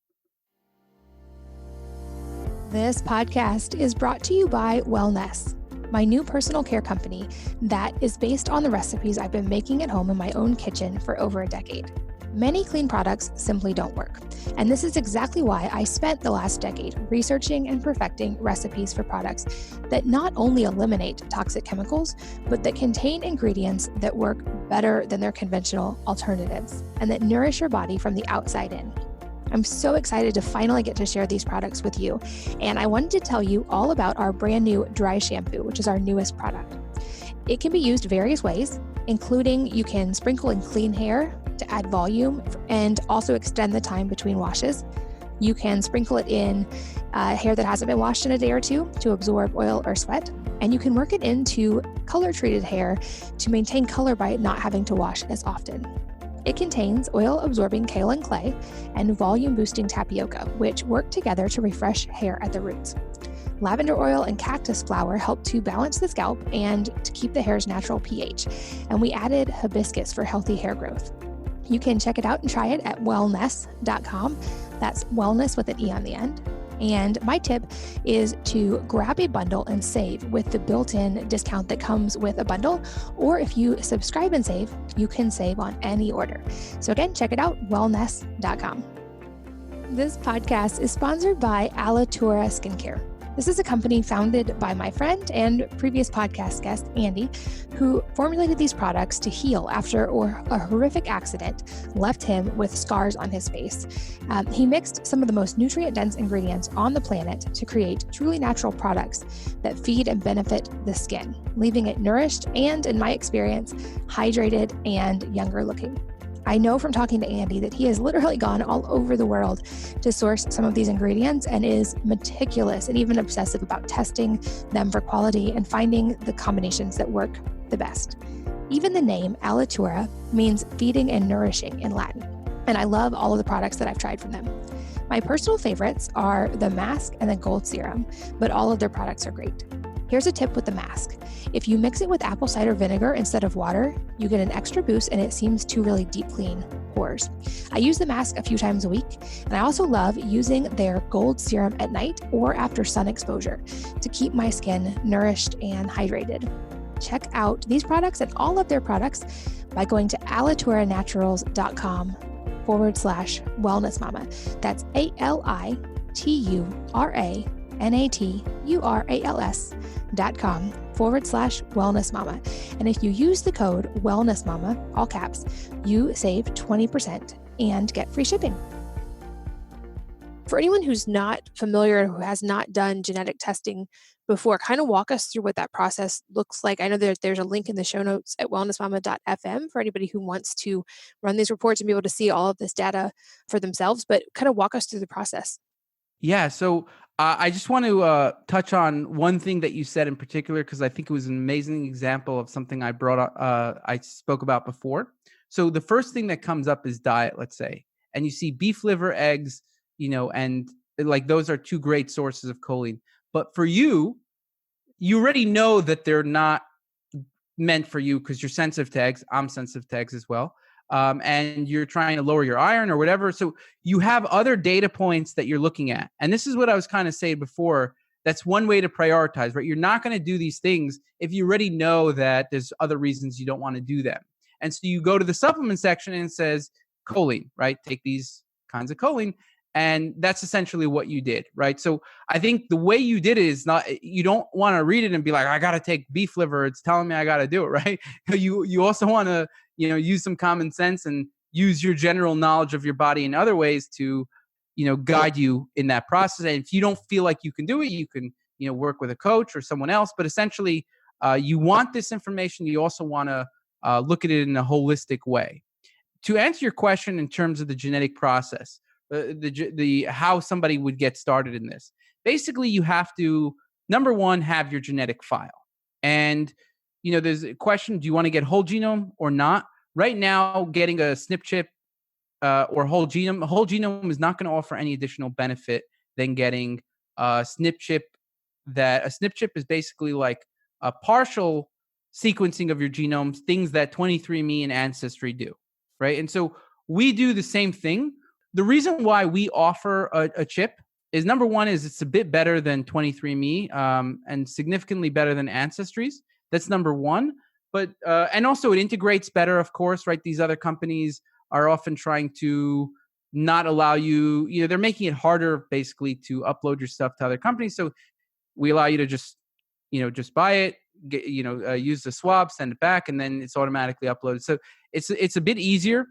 This podcast is brought to you by Wellness, my new personal care company that is based on the recipes I've been making at home in my own kitchen for over a decade. Many clean products simply don't work, and this is exactly why I spent the last decade researching and perfecting recipes for products that not only eliminate toxic chemicals, but that contain ingredients that work better than their conventional alternatives and that nourish your body from the outside in. I'm so excited to finally get to share these products with you. And I wanted to tell you all about our brand new dry shampoo, which is our newest product. It can be used various ways, including you can sprinkle in clean hair to add volume and also extend the time between washes. You can sprinkle it in hair that hasn't been washed in a day or two to absorb oil or sweat. And you can work it into color-treated hair to maintain color by not having to wash as often. It contains oil-absorbing kaolin clay and volume-boosting tapioca, which work together to refresh hair at the roots. Lavender oil and cactus flower help to balance the scalp and to keep the hair's natural pH. And we added hibiscus for healthy hair growth. You can check it out and try it at wellness.com. That's wellness with an E on the end. And my tip is to grab a bundle and save with the built-in discount that comes with a bundle. Or if you subscribe and save, you can save on any order. So again, check it out, wellness.com. This podcast is sponsored by Alitura Skincare. This is a company founded by my friend and previous podcast guest, Andy, who formulated these products to heal after a horrific accident left him with scars on his face. He mixed some of the most nutrient-dense ingredients on the planet to create truly natural products that feed and benefit the skin, leaving it nourished and, in my experience, hydrated and younger looking. I know from talking to Andy that he has literally gone all over the world to source some of these ingredients and is meticulous and even obsessive about testing them for quality and finding the combinations that work the best. Even the name Alitura means feeding and nourishing in Latin, and I love all of the products that I've tried from them. My personal favorites are the mask and the gold serum, but all of their products are great. Here's a tip with the mask. If you mix it with apple cider vinegar instead of water, you get an extra boost and it seems to really deep clean pores. I use the mask a few times a week, and I also love using their gold serum at night or after sun exposure to keep my skin nourished and hydrated. Check out these products and all of their products by going to alituranaturals.com/wellnessmama. That's alituranaturals.com/wellnessmama. And if you use the code wellnessmama, all caps, you save 20% and get free shipping. For anyone who's not familiar, who has not done genetic testing before, kind of walk us through what that process looks like. I know that there's a link in the show notes at wellnessmama.fm for anybody who wants to run these reports and be able to see all of this data for themselves, but kind of walk us through the process. Yeah. So I just want to touch on one thing that you said in particular, because I think it was an amazing example of something I spoke about before. So the first thing that comes up is diet, let's say, and you see beef liver, eggs, and like those are two great sources of choline. But for you already know that they're not meant for you because you're sensitive to eggs. I'm sensitive to eggs as well. And you're trying to lower your iron or whatever. So you have other data points that you're looking at. And this is what I was kind of saying before. That's one way to prioritize, right? You're not going to do these things if you already know that there's other reasons you don't want to do them. And so you go to the supplement section and it says choline, right? Take these kinds of choline. And that's essentially what you did, right? So I think the way you did it is not, you don't want to read it and be like, I got to take beef liver. It's telling me I got to do it, right? You also want to, use some common sense and use your general knowledge of your body in other ways to, guide you in that process. And if you don't feel like you can do it, you can, work with a coach or someone else. But essentially, you want this information. You also want to look at it in a holistic way. To answer your question in terms of the genetic process, the how somebody would get started in this, basically you have to, number one, have your genetic file. And there's a question: do you want to get whole genome or not? Right now, getting a SNP chip or whole genome is not going to offer any additional benefit than getting a SNP chip. That a SNP chip is basically like a partial sequencing of your genomes, things that 23andMe and Ancestry do, right? And so we do the same thing. The reason why we offer a chip is, number one, is it's a bit better than 23andMe and significantly better than Ancestry's. That's number one. But and also it integrates better, of course, right? These other companies are often trying to not allow you, they're making it harder basically to upload your stuff to other companies. So we allow you to just buy it, get, use the swab, send it back, and then it's automatically uploaded. So it's a bit easier.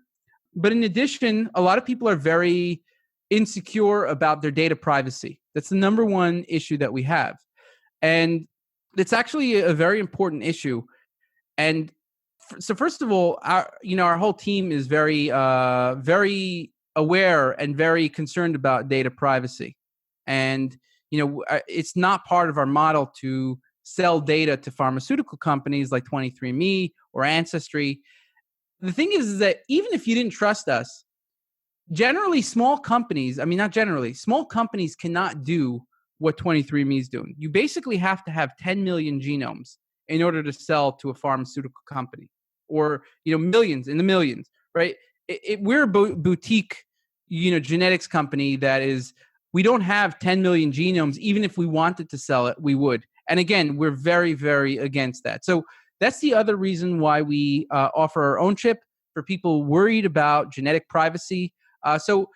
But in addition, a lot of people are very insecure about their data privacy. That's the number one issue that we have. And it's actually a very important issue. And so first of all, our whole team is very, very aware and very concerned about data privacy. And, it's not part of our model to sell data to pharmaceutical companies like 23andMe or Ancestry. The thing is that even if you didn't trust us, small companies cannot do what 23andMe is doing. You basically have to have 10 million genomes in order to sell to a pharmaceutical company, or, millions, in the millions, right? We're a boutique, genetics company that is, we don't have 10 million genomes. Even if we wanted to sell it, we would. And again, we're very, very against that. So that's the other reason why we offer our own chip for people worried about genetic privacy. So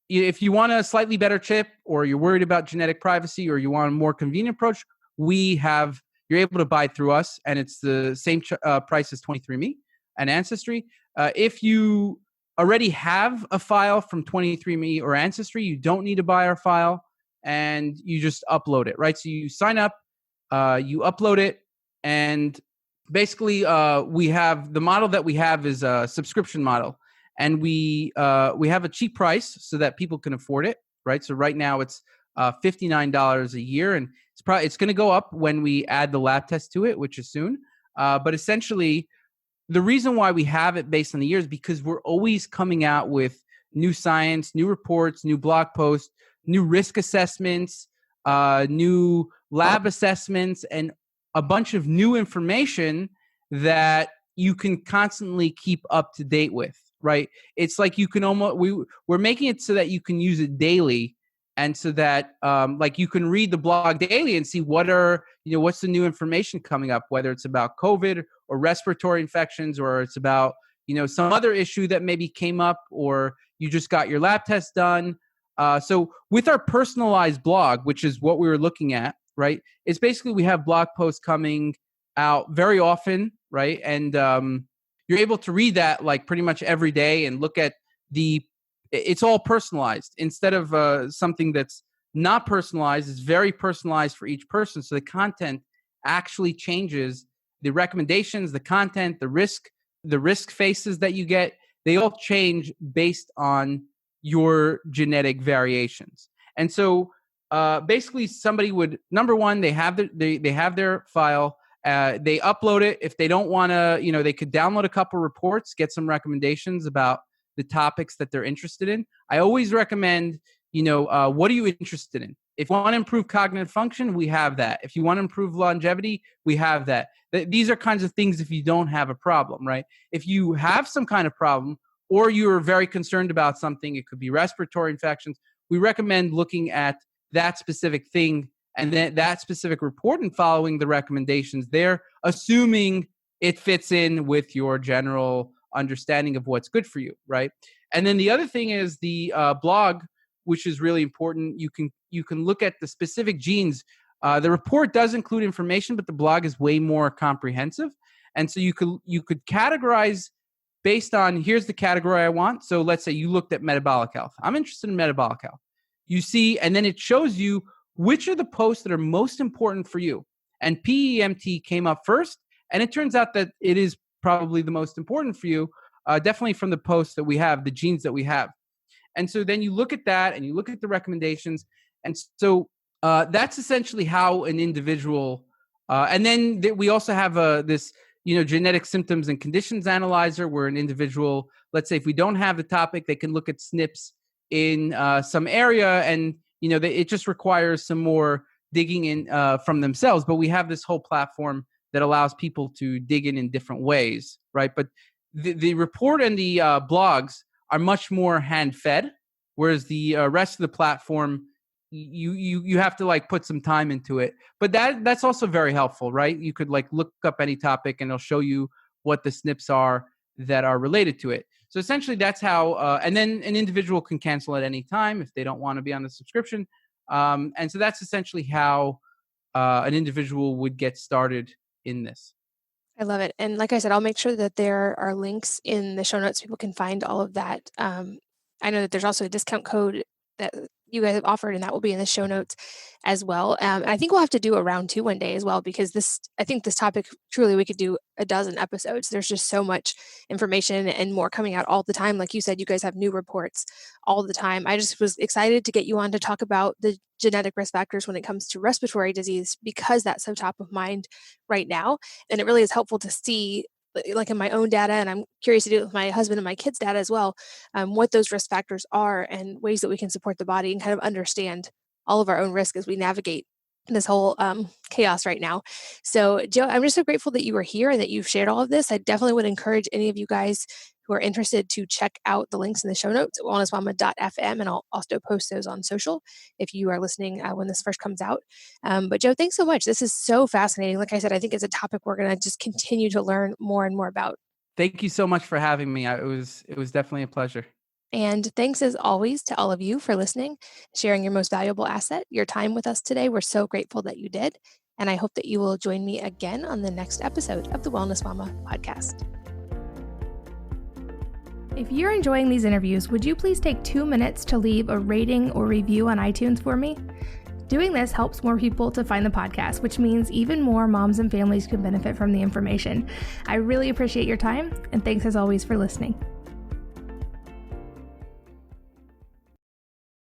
if you want a slightly better chip, or you're worried about genetic privacy, or you want a more convenient approach, you're able to buy through us, and it's the same price as 23andMe and Ancestry. If you already have a file from 23andMe or Ancestry, you don't need to buy our file, and you just upload it, right? So you sign up, you upload it, and basically we have, the model that we have is a subscription model, and we have a cheap price so that people can afford it, right? So right now it's $59 a year, and it's going to go up when we add the lab test to it, which is soon. But essentially, the reason why we have it based on the year is because we're always coming out with new science, new reports, new blog posts, new risk assessments, new lab assessments, and a bunch of new information that you can constantly keep up to date with, right? It's like you can we're making it so that you can use it daily. And so that like you can read the blog daily and see what's the new information coming up, whether it's about COVID or respiratory infections, or it's about, some other issue that maybe came up, or you just got your lab test done. So with our personalized blog, which is what we were looking at, right? It's basically, we have blog posts coming out very often, right? And you're able to read that like pretty much every day and look at it's all personalized instead of something that's not personalized. It's very personalized for each person. So the content actually changes. The recommendations, the content, the risk faces that you get, they all change based on your genetic variations. And so basically somebody would, number one, they have their file, they upload it. If they don't want to, they could download a couple reports, get some recommendations about the topics that they're interested in. I always recommend, what are you interested in? If you want to improve cognitive function, we have that. If you want to improve longevity, we have that. These are kinds of things if you don't have a problem, right? If you have some kind of problem, or you're very concerned about something, it could be respiratory infections, we recommend looking at that specific thing and then that specific report and following the recommendations there, assuming it fits in with your general understanding of what's good for you, right? And then the other thing is the blog. which is really important. You can look at the specific genes. The report does include information, but the blog is way more comprehensive. And so you could categorize based on, here's the category I want. So let's say you looked at metabolic health. I'm interested in metabolic health. You see, and then it shows you which are the posts that are most important for you. And PEMT came up first. And it turns out that it is probably the most important for you, definitely from the posts that we have, the genes that we have. And so then you look at that and you look at the recommendations. And so that's essentially how an individual, and then we also have this, genetic symptoms and conditions analyzer where an individual, let's say if we don't have the topic, they can look at SNPs in some area, and it just requires some more digging in from themselves. But we have this whole platform that allows people to dig in different ways, right? But the report and the blogs are much more hand-fed, whereas the rest of the platform, you have to put some time into it. But that's also very helpful, right? You could look up any topic and it'll show you what the SNPs are that are related to it. So essentially that's how, and then an individual can cancel at any time if they don't want to be on the subscription. And so that's essentially how an individual would get started in this. I love it. And like I said, I'll make sure that there are links in the show notes. People can find all of that. I know that there's also a discount code that you guys have offered, and that will be in the show notes as well. I think we'll have to do a round 2 one day as well, because I think this topic, truly, we could do a dozen episodes. There's just so much information and more coming out all the time. Like you said, you guys have new reports all the time. I just was excited to get you on to talk about the genetic risk factors when it comes to respiratory disease, because that's so top of mind right now. And it really is helpful to see, like in my own data, and I'm curious to do it with my husband and my kids' data as well, what those risk factors are and ways that we can support the body and kind of understand all of our own risk as we navigate this whole chaos right now. So, Joe, I'm just so grateful that you were here and that you've shared all of this. I definitely would encourage any of you guys who are interested to check out the links in the show notes at wellnessmama.fm, and I'll also post those on social if you are listening when this first comes out. But Joe, thanks so much. This is so fascinating. Like I said, I think it's a topic we're going to just continue to learn more and more about. Thank you so much for having me. It was definitely a pleasure. And thanks as always to all of you for listening, sharing your most valuable asset, your time with us today. We're so grateful that you did. And I hope that you will join me again on the next episode of the Wellness Mama podcast. If you're enjoying these interviews, would you please take 2 minutes to leave a rating or review on iTunes for me? Doing this helps more people to find the podcast, which means even more moms and families can benefit from the information. I really appreciate your time, and thanks as always for listening.